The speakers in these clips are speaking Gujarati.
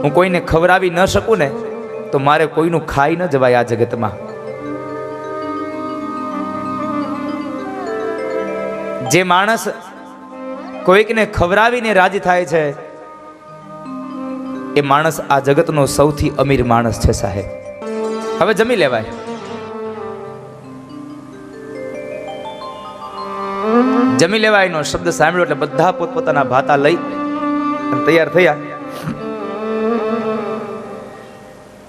હું કોઈને ખવડાવી ન શકું ને તો મારે કોઈનું ખાઈ ન જવાય આ જગતમાં. જે માણસ કોઈકને ખવડાવીને રાજી થાય છે એ માણસ આ જગતનો સૌથી અમીર માણસ છે સાહેબ. હવે જમી લેવાય. જમી લેવાયનો શબ્દ સાંભળ્યો એટલે બધા પોતપોતાના ભાતા લઈ તૈયાર થયા.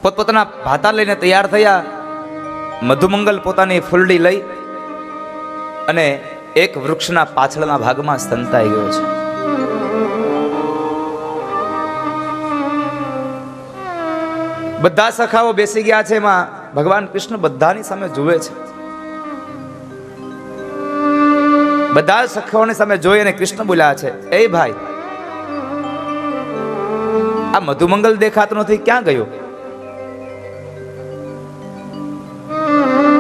પોતપોતાના ભાતા લઈને તૈયાર થયા. મધુમંગલ પોતાની ફૂલડી લઈ અને એક વૃક્ષના પાછળના ભાગમાં સંતાઈ ગયો છે. બધા સખાઓ બેસી ગયા છે. એમાં ભગવાન કૃષ્ણ બધાની સામે જુએ છે. બધા સખાઓની સામે જોઈ અને કૃષ્ણ બોલ્યા છે, એ ભાઈ, આ મધુમંગલ દેખાતો નથી, ક્યાં ગયો?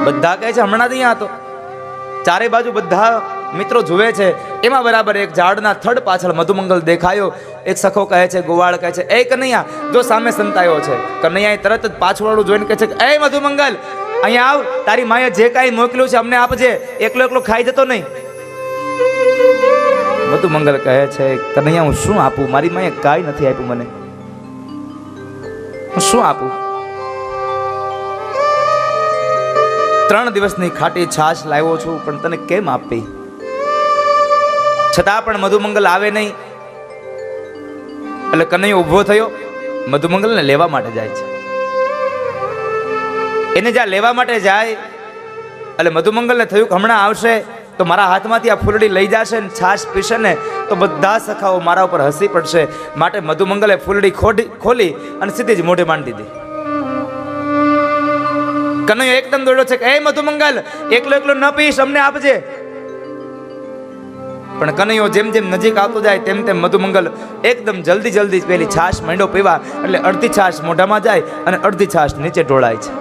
બધા કહે છે હમણાં જ અહીંયા હતો. ચારે બાજુ બધા મિત્રો જુએ છે. એમાં બરાબર એક ઝાડના થડ પાછળ મધુમંગલ દેખાયો. એક સખો કહે છે, ગોવાળ કહે છે, એ કનૈયા જો સામે સંતાયો છે. કનૈયા તરત જ પાછળવાળું જોઈને કહે છે, એ મધુમંગલ અહીંયા આવ, તારી માએ જે કાંઈ મોકલ્યું છે અમને આપજે, એકલો એકલો ખાઈ જતો નહીં. મધુમંગલ કહે છે, કનૈયા હું શું આપું? મારી માએ કાંઈ નથી આપ્યું મને, હું શું આપું? 3 દિવસની ખાટી છાશ લાવ્યો છું, પણ તને કેમ આપી? છતાં પણ મધુમંગલ આવે નહીં. એટલે કનૈયો ઊભો થયો, મધુમંગલને લેવા માટે જાય છે. એને જ્યાં લેવા માટે જાય એટલે મધુમંગલને થયું કે હમણાં આવશે તો મારા હાથમાંથી આ ફૂલડી લઈ જશે ને છાશ પીશે ને તો બધા સખાઓ મારા ઉપર હસી પડશે. માટે મધુમંગલે ફૂલડી ખોલી અને સીધી જ મોઢે માંડી દીધી. કનૈયો એકદમ દોડ્યો છે કે એ મધુમંગલ એકલો એકલો ન પીશ, અમને આપજે. પણ કનૈયો જેમ જેમ નજીક આવતો જાય તેમ તેમ મધુમંગલ એકદમ જલ્દી પેલી છાશ માંડ્યો પીવા. એટલે અડધી છાશ મોઢામાં જાય અને અડધી છાશ નીચે ઢોળાય છે.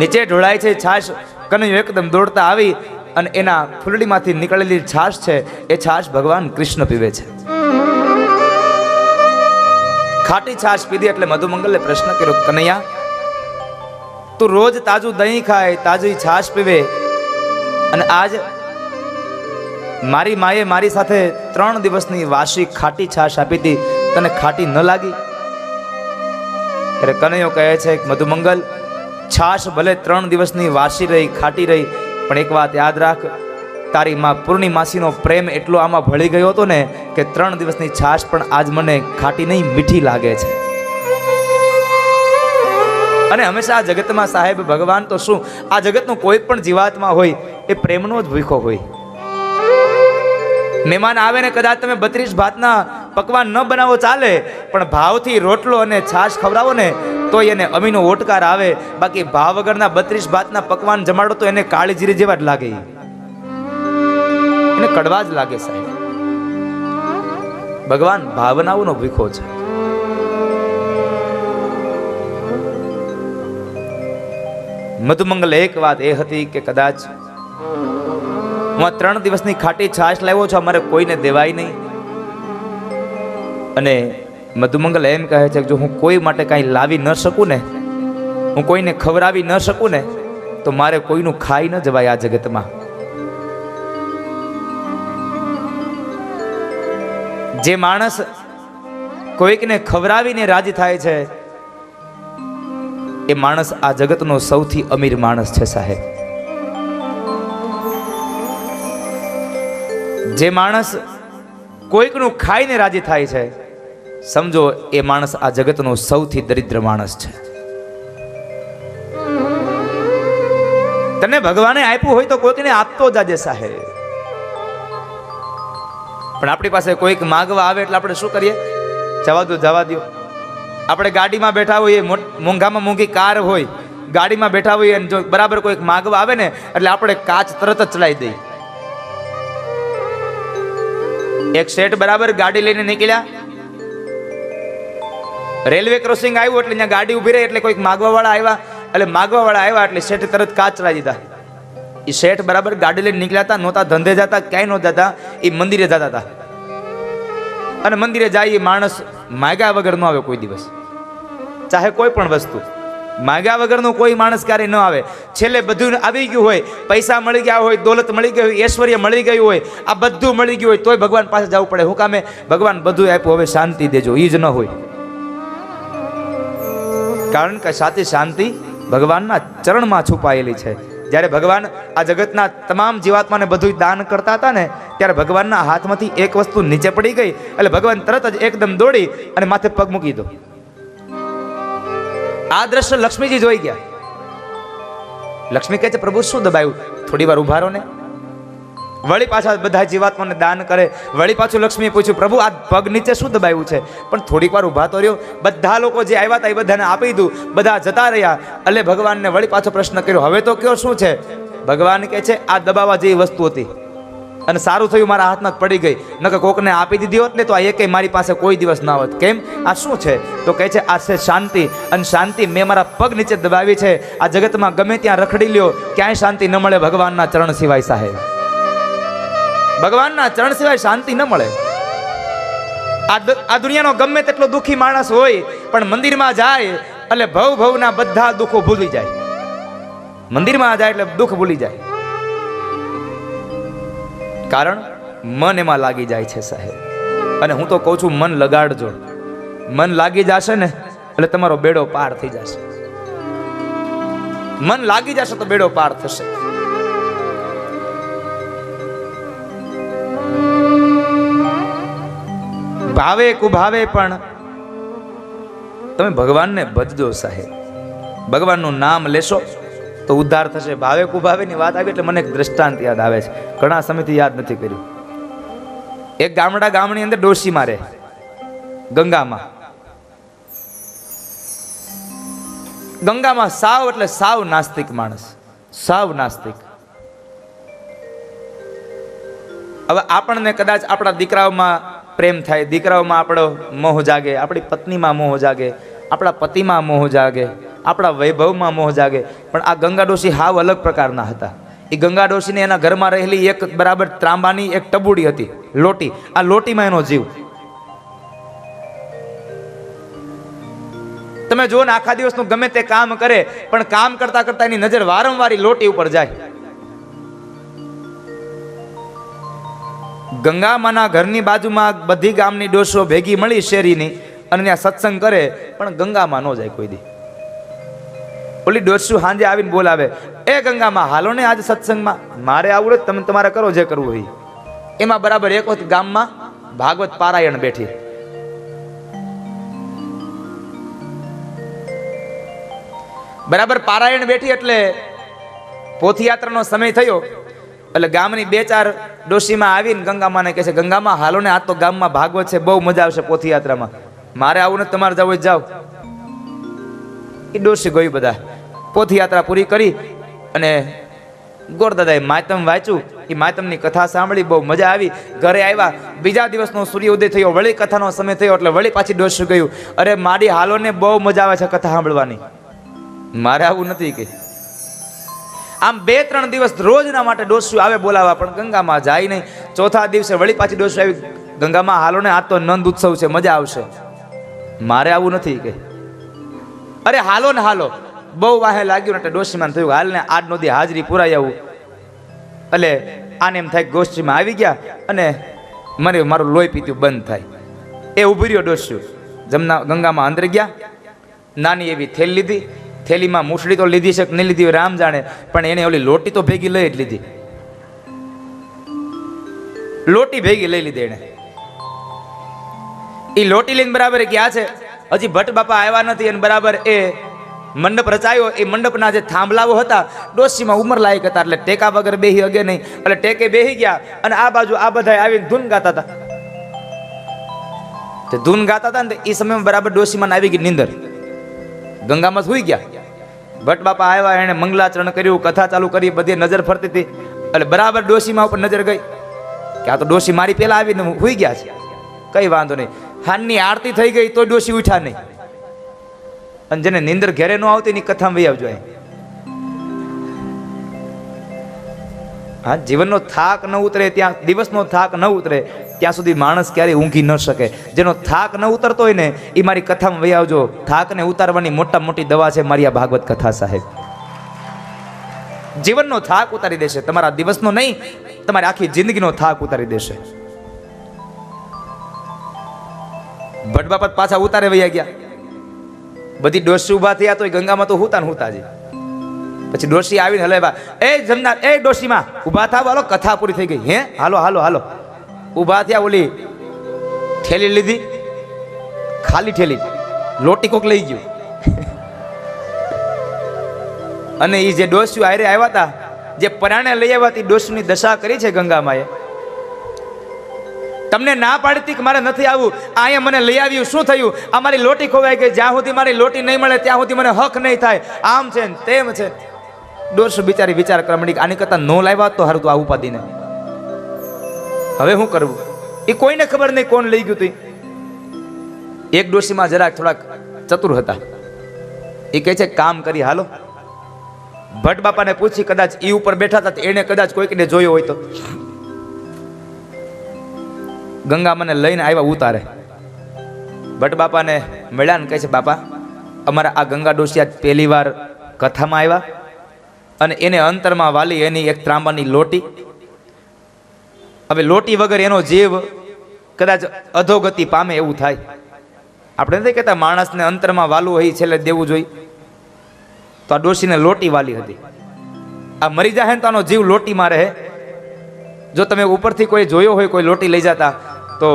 નીચે ઢોળાય છે છાશ. કનૈયો એકદમ દોડતા આવી અને એના ફૂલડીમાંથી નીકળેલી છાશ છે એ છાશ ભગવાન કૃષ્ણ પીવે છે. ખાટી છાશ પીધી એટલે મધુમંગલે પ્રશ્ન કર્યો, કનૈયા તું રોજ તાજું દહીં ખાય, તાજી છાશ પીવે, અને આજ મારી માએ મારી સાથે 3 દિવસની વાસી ખાટી છાશ આપી હતી, તને ખાટી ન લાગી? ત્યારે કનૈયો કહે છે કે મધુમંગલ છાશ ભલે 3 દિવસની વાસી રહી, ખાટી રહી, પણ એક વાત યાદ રાખ, તારી માં પૂર્ણિમાસીનો પ્રેમ એટલો આમાં ભળી ગયો હતો ને કે 3 દિવસની છાશ પણ આજ મને ખાટી નહીં મીઠી લાગે છે. અને હંમેશા આ જગતમાં સાહેબ ભગવાન તો શું, આ જગતનો કોઈ પણ જીવાત્મા હોય એ પ્રેમનો જ ભૂખો હોય. મહેમાન આવે ને કદાચ તમે 32 ભાતના પકવાન ન બનાવો ચાલે, પણ ભાવથી રોટલો અને છાશ ખવડાવો ને તો એને અમીનો ઓટકાર આવે. બાકી ભાવ વગરના 32 ભાતના પકવાન જમાડો તો એને કાળી જીરી જેવા જ લાગે, એને કડવા જ લાગે સાહેબ. ભગવાન ભાવનાઓનો ભૂખો છે. મધુમંગલ એક વાત એ હતી કે કદાચ હું આ 3 દિવસની ખાટી છાશ લાવ્યો છું, અમારે કોઈને દેવાય નહીં. અને મધુમંગલ એમ કહે છે કે જો હું કોઈ માટે કાંઈ લાવી ન શકું ને, હું કોઈને ખવડાવી ન શકું ને તો મારે કોઈનું ખાઈ ન જવાય આ જગતમાં. જે માણસ કોઈકને ખવડાવીને રાજી થાય છે એ માણસ આ જગતનો સૌથી અમીર માણસ છે સાહેબ. જે માણસ કોઈકનું ખાઈને રાજી થાય છે સમજો એ માણસ આ જગતનો સૌથી દરિદ્ર માણસ છે. તને ભગવાને આપ્યું હોય તો કોઈકને આપતો જાજે સાહેબ. પણ આપણી પાસે કોઈક માગવા આવે એટલે આપણે શું કરીએ? જવા દો. આપણે ગાડીમાં બેઠા હોઈએ, મોંઘામાં મોંઘી કાર હોય, ગાડીમાં બેઠા હોઈએ, જો બરાબર કોઈક માગવા આવે ને એટલે આપણે કાચ તરત જ ચલાવી દઈએ. એક શેઠ બરાબર ગાડી લઈને નીકળ્યા, રેલવે ક્રોસિંગ આવ્યું એટલે ત્યાં ગાડી ઉભી રહી એટલે કોઈક માગવાવાળા આવ્યા એટલે શેઠ તરત કાચ ચલાવી દીધા. એ શેઠ બરાબર ગાડી લઈને નીકળ્યા હતા, નહોતા ધંધે જતા, ક્યાંય નહોતા જતા, એ મંદિરે જતા હતા. અને મંદિરે જાય માણસ માગ્યા વગર ન આવે કોઈ દિવસ, ચાહે કોઈ પણ વસ્તુ માગ્યા વગરનો કોઈ માણસ ક્યારેય ન આવે. છેલ્લે બધું આવી ગયું હોય, પૈસા મળી ગયા હોય, દોલત મળી ગઈ હોય, ઐશ્વર્ય મળી ગયું હોય, આ બધું મળી ગયું હોય, તોય ભગવાન પાસે જવું પડે. હું કામે? ભગવાન બધું આપ્યું, હવે શાંતિ દેજો, એ જ ન હોય. કારણ કે સાચી શાંતિ ભગવાનના ચરણમાં છુપાયેલી છે. જ્યારે ભગવાન આ જગતના તમામ જીવાત્માને બધું દાન કરતા હતા ને, ત્યારે ભગવાનના હાથમાંથી એક વસ્તુ નીચે પડી ગઈ એટલે ભગવાન તરત જ એકદમ દોડી અને માથે પગ મૂકી દો. આ દ્રશ્ય લક્ષ્મીજી જોઈ ગયા. લક્ષ્મી કહે છે, પ્રભુ શું દબાયું? થોડી વાર ઉભા રહો ને. વળી પાછા બધા જીવાત્માને દાન કરે. વળી પાછું લક્ષ્મીએ પૂછ્યું, પ્રભુ આ પગ નીચે શું દબાયું છે? પણ થોડીક વાર ઉભા તો રહ્યો. બધા લોકો જે આવ્યા હતા એ બધાને આપી દીધું, બધા જતા રહ્યા. એટલે ભગવાનને વળી પાછો પ્રશ્ન કર્યો, હવે તો કયો શું છે? ભગવાન કહે છે, આ દબાવવા જેવી વસ્તુ હતી અને સારું થયું મારા હાથમાં પડી ગઈ, નકર કોકને આપી દીધી હોત ને તો આ એકેય મારી પાસે કોઈ દિવસ ના હોત. કેમ? આ શું છે? તો કહે છે, આ છે શાંતિ. અને શાંતિ મેં મારા પગ નીચે દબાવી છે. આ જગતમાં ગમે ત્યાં રખડી લ્યો, ક્યાંય શાંતિ ન મળે ભગવાનના ચરણ સિવાય. સાહેબ, ભગવાનના ચરણ સિવાય શાંતિ ન મળે. આ દુનિયાનો ગમે તેટલો દુઃખી માણસ હોય પણ મંદિરમાં જાય એટલે ભવના બધા દુઃખો ભૂલી જાય. મંદિરમાં જાય એટલે દુઃખ ભૂલી જાય. કારણ મન એમાં લાગી જાય છે સાહેબ. અને હું તો કહું છું, મન લગાડજો. મન લાગી જશે ને એટલે તમારો બેડો પાર થઈ જશે. મન લાગી જશે તો બેડો પાર થશે. ભાવે કુભાવે પણ તમે ભગવાનને ભજજો સાહેબ. ભગવાનનું નામ લેશો તો ઉદ્ધાર થશે. ભાવે કુભાવેની વાત આવી એટલે મને એક દ્રષ્ટાંત યાદ આવે છે. ઘણા સમયથી યાદ નથી કર્યું. એક ગામની અંદર ડોશી મારે ગંગામાં. ગંગામાં સાવ એટલે સાવ નાસ્તિક માણસ, સાવ નાસ્તિક. હવે આપણને કદાચ આપણા દીકરાઓમાં પ્રેમ થાય, દીકરાઓમાં આપણો મોહ જાગે, આપણી પત્નીમાં મોહ જાગે, આપણા પતિમાં મોહ જાગે, આપણા વૈભવમાં મોહ જાગે. પણ આ ગંગા ડોશી હાવ અલગ પ્રકારના હતા. એ ગંગા ડોશીને એના ઘરમાં રહેલી એક બરાબર ત્રાંબાની એક ટબુડી હતી, લોટી. આ લોટીમાં એનો જીવ. તમે જુઓ ને, આખા દિવસનું ગમે તે કામ કરે પણ કામ કરતા કરતા એની નજર વારંવાર લોટી ઉપર જાય. ગંગામાના ઘરની બાજુમાં બધી ગામની ડોશીઓ ભેગી મળી શેરીની અને ત્યાં સત્સંગ કરે, પણ ગંગામાં ન જાય કોઈ દી. ઓલી ડોશી સાંજે આવીને બોલાવે, એ ગંગામાં હાલો ને આજ સત્સંગમાં. મારે આવું જ, તમે તમારે કરો જે કરવું હોય. એમાં બરાબર એક વખત ગામમાં ભાગવત પારાયણ બેઠી. બરાબર પારાયણ બેઠી એટલે પોથયાત્રાનો સમય થયો એટલે ગામની બે ચાર ડોશીમાં આવીને ગંગામાને કહે છે, ગંગામાં હાલો ને, આ તો ગામમાં ભાગવત છે, બહુ મજા આવશે પોથયાત્રામાં. મારે આવું ને, તમારે જવું જાઓ. એ ડોશી ગઈ. બધા પોથયાત્રા પૂરી કરી અને ગોરદાદાએ માતમ વાંચ્યું. એ માતમની કથા સાંભળી, બહુ મજા આવી. ઘરે આવ્યા, બીજા દિવસનો સૂર્ય ઉદય થયો, વળી કથાનો સમય થયો એટલે વળી પાછી ડોશી ગયું, અરે મારી હાલો ને, બહુ મજા આવે છે કથા સાંભળવાની, મારે આવું નથી કે. આમ 2-3 દિવસ રોજના માટે ડોશી આવે બોલાવા, પણ ગંગામાં જાય નહીં. ચોથા દિવસે વળી પાછી ડોશી આવી, ગંગામાં હાલો ને, આ તો નંદ ઉત્સવ છે, મજા આવશે, મારે આવું નથી કે. અરે હાલો ને હાલો. બહુ વાહે લાગ્યું ને એટલે ડોશીમાં થયું, હાલ ને આજ નો દી હાજરી પુરાઈ આવું. એટલે આને એમ થાય ગોષ્ઠીમાં આવી ગયા અને મને મારું લોહી પીતું બંધ થાય. એ ઉભી રહ્યો ડોશી. ગંગામાં અંદર ગયા, નાની એવી થેલી લીધી. થેલીમાં મૂછડી તો લીધી છે કે નહીં લીધી રામ જાણે, પણ એને ઓલી લોટી તો ભેગી લઈ જ લીધી. લોટી ભેગી લઈ લીધી એને. એ લોટી લઈને બરાબર ક્યાં છે, હજી ભટ્ટ બાપા આવ્યા નથી. અને બરાબર એ મંડપ રચાયો. એ મંડપના જે થાંભલાઓ હતા ડોશીમાં ઉંમર લાયક હતા, એટલે ટેકા વગર બેહી અગે નહીં. એટલે ટેકે બેહી ગયા અને આ બાજુ આ બધા આવીને ધૂન ગાતા હતા. તે ધૂન ગાતા હતા ને એ સમયમાં બરાબર ડોશીમાં આવી ગઈ નીંદર. ગંગામાં સુઈ ગયા. ભટ્ટ બાપા આવ્યા, એને મંગલાચરણ કર્યું, કથા ચાલુ કરી, બધી નજર ફરતી હતી. એટલે બરાબર ડોશીમાં ઉપર નજર ગઈ કે આ તો ડોશી મારી પેલા આવીને સુઈ ગયા છે, કઈ વાંધો નહીં. હાનની આરતી થઈ ગઈ તો ડોશી ઉઠ્યા નહીં. અને જેને નીંદર ઘેરે ન આવતી એની કથામાં વહી આવજો. હા, જીવનનો થાક ન ઉતરે ત્યાં દિવસનો થાક ન ઉતરે ત્યાં સુધી માણસ ક્યારેય ઊંઘી ન શકે. જેનો થાક ન ઉતરતો હોય ને એ મારી કથામાં વહી આવજો. થાકને ઉતારવાની મોટા મોટી દવા છે મારી આ ભાગવત કથા સાહેબ. જીવનનો થાક ઉતારી દેશે, તમારા દિવસનો નહીં, તમારી આખી જિંદગીનો થાક ઉતારી દેશે. ભટ્ટ બાપા પાછા ઉતારે વયા ગયા. બધી ડોશી ઉભા થયા તો ગંગામાં તો હુતા ને હુતા જ. પછી ડોશી આવીને હલે બા, એ જમનાર, એ ડોશીમાં ઉભા થાવ, હાલો કથા પૂરી થઈ ગઈ. હે હાલો હાલો હાલો. ઉભા થયા, ઓલી ઠેલી લીધી, ખાલી ઠેલી, લોટી કોક લઈ ગયું. અને એ જે ડોસ્યુ આયરે આવ્યા હતા, જે પરાણે લઈ આવ્યા હતી, ડોસ્યુની દશા કરી છે ગંગામાએ. તમને ના પાડતી કે મારે નથી આવવું, અહીંયા મને લઈ આવ્યું, શું થયું? અમારી લોટી ખોવાઈ ગઈ, જ્યાં સુધી મારી લોટી નહીં મળે ત્યાં સુધી મને હક નહીં થાય, આમ છે ને તેમ છે. ડોસ્યુ બિચારી વિચાર કરવા માંડી, આની કરતા નો લાવ્યા તો હારું, તો આ ઉપાધિને હવે શું કરવું? એ કોઈને ખબર નહીં કોણ લઈ ગયું તું. એક ડોશીમાં જરાક થોડાક ચતુર હતા. એ કહે છે કામ કરી હાલો. ભટ્ટ બાપાને પૂછી, કદાચ ઈ ઉપર બેઠા હતા એને કદાચ કોઈકને જોયો હોય તો. ગંગા મને લઈને આવ્યા ઉતારે. ભટ્ટ બાપાને મળ્યા ને કહે છે, બાપા અમારા આ ગંગા ડોશી આજ પહેલી વાર કથામાં આવ્યા અને એને અંતરમાં વાલી એની એક ત્રાંબાની લોટી. હવે લોટી વગર એનો જીવ કદાચ અધોગતિ પામે એવું થાય. આપણે નથી કહેતા માણસને અંતરમાં વાલું હોય છેલ્લે દેવું જોઈએ, તો આ ડોશીને લોટી વાલી હતી. આ મરી જાય ને તો આનો જીવ લોટીમાં રહે. જો તમે ઉપરથી કોઈ જોયો હોય કોઈ લોટી લઈ જતા તો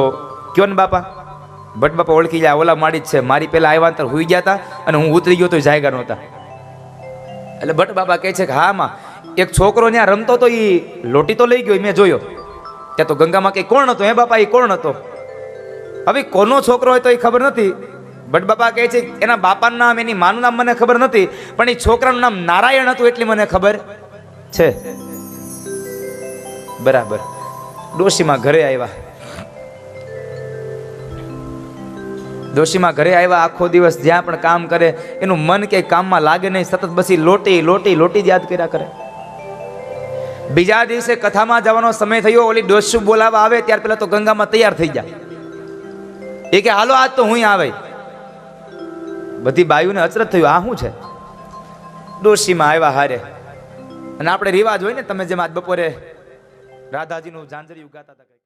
કયો ને બાપા. ભટ્ટ બાપા ઓળખી જાય, ઓલા માડી જ છે, મારી પહેલા આવ્યા તો હુઈ ગયા હતા અને હું ઉતરી ગયો તો જાયગા નહોતા. એટલે ભટ્ટ બાપા કહે છે કે હા માં, એક છોકરો ત્યાં રમતો તો એ લોટી તો લઈ ગયો, મેં જોયો. ત્યાં તો ગંગામાં કે કોણ હતો? હે બાપા એ કોણ હતો? હવે કોનો છોકરો હોય તો એ ખબર નથી. ભટ્ટ બાપા કહે છે એના બાપાનું નામ, એની માનું નામ મને ખબર નથી, પણ એ છોકરાનું નામ નારાયણ હતું એટલી મને ખબર છે. બરાબર. ડોશીમાં ઘરે આવ્યા. ડોશીમાં ઘરે આવ્યા, આખો દિવસ જ્યાં પણ કામ કરે એનું મન કે કામમાં લાગે નહીં, સતત બસી લોટી લોટી લોટી જ યાદ કર્યા કરે. બીજા દિવસે કથામાં જવાનો સમય થયો, ઓલી ડોશી બોલાવા આવે ત્યાર પહેલા તો ગંગામાં તૈયાર થઈ જાય. એ કે હાલો આજ તો હું આવે. બધી બાયુને અચરજ થયું, આ શું છે? ડોશીમાં આવ્યા હારે. અને આપણે રિવાજ હોય ને, તમે જેમ આજ બપોરે રાધાજીનું ઝાંઝરિયું ગાતા હતા.